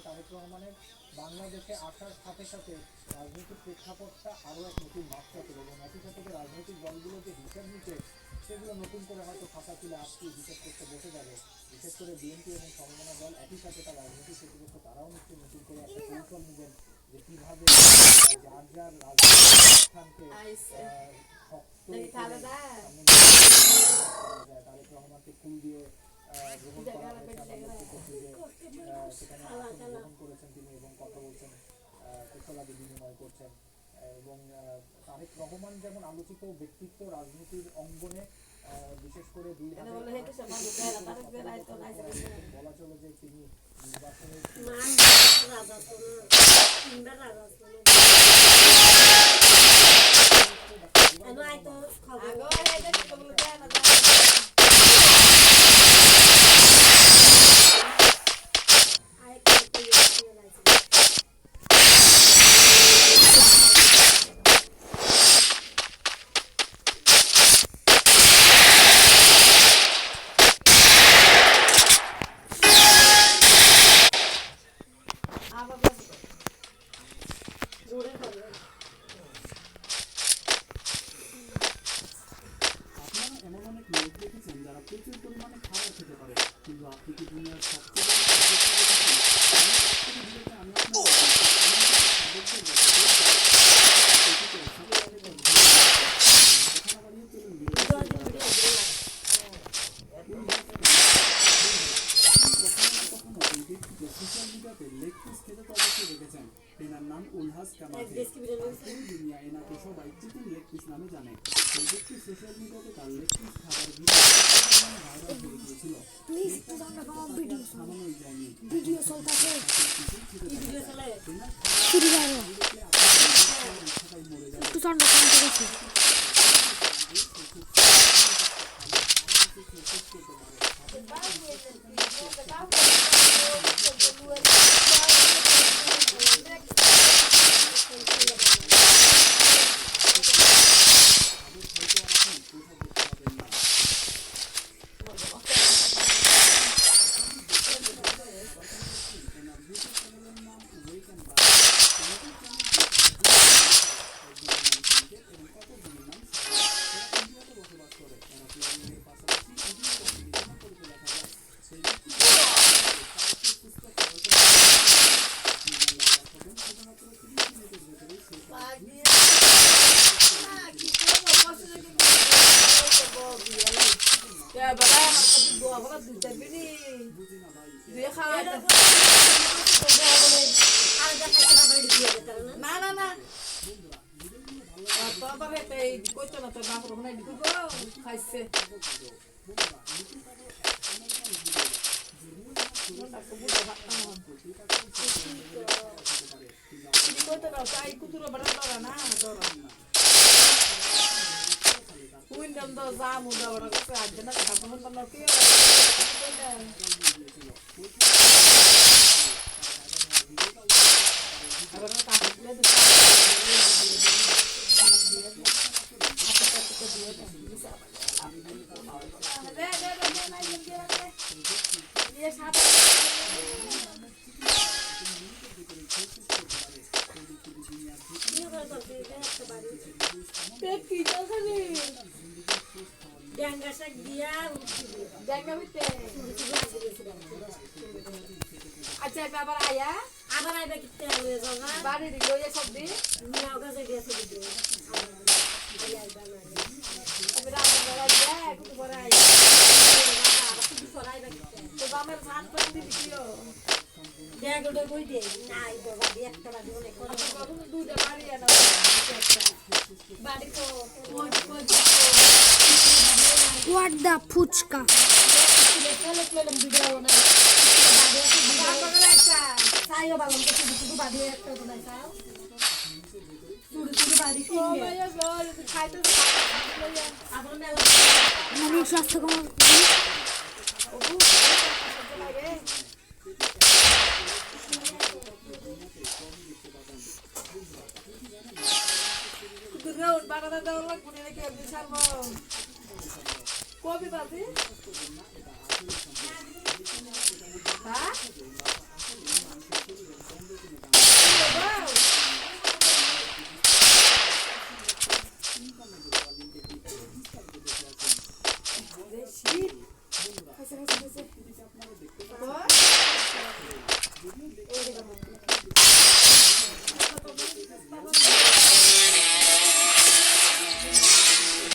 তারেক রহমানের বাংলাদেশে আসার সাথে সাথে রাজনৈতিক প্রেক্ষাপটটা আরও এক নতুন মাত্রা পেল এবং একই সাথে রাজনৈতিক দলগুলো যে হিসেব নিতে সেগুলো নতুন করে হয়তো খাতা খুলে আজকে হিসেব করতে বসে যাবে। বিশেষ করে বিএনপি এবং সমমনা দল একই সাথে তার রাজনৈতিক প্রতিপক্ষ তারাও নিশ্চয়ই নতুন করে একটা কৌশল নেবেন যে কীভাবে যার যার রাজনৈতিক স্থানকে শক্ত তারেক রহমানকে ফুল দিয়ে গ্রহণ করা হয়েছে। আমরা লক্ষ্য করছি যে সেখানে গ্রহণ করেছেন তিনি এবং কথা বলছেন, কুশলাদি বিনিময় করছেন। এবং তারেক রহমান যেমন আলোচিত ব্যক্তিত্ব রাজনীতির অঙ্গনে, বিশেষ করে বলা চলে যে তিনি নির্বাচনের প্রচুর পরিমাণে খাবার খেতে পারে, কিন্তু আপনি কি দুনিয়ার সবচেয়ে সোশ্যাল মিডিয়াতে লেগ পিস খেতে তো অবশ্যই দেখেছেন। এনার নাম উলহাস কামাজি। দুনিয়া এনাকে সবাই চিকেন লেগ পিস নামে জানে। সেই ব্যক্তি সোশ্যাল মিডিয়াতে তার লেগ পিস খাবার ভাইরাল হয়ে গিয়েছিল। থামানোই যায়নি। আচ্ছা আবার আয়া কিতে হয়ে যাওয়া বাড়ি দিলো এই সব দি নিয়া গাছে গেছে দিলো আয়া আবার আমরা যায় কত বড় আয়া কত বড় আয়া তো আমার সাত পর দি দিও দেখ ওটা কই দে নাই বাবা দি একটা বাড়ি অনেক কত দুইটা বাড়ি আনা বাড়ি তো What the fuchka? Kau berapa? Hah?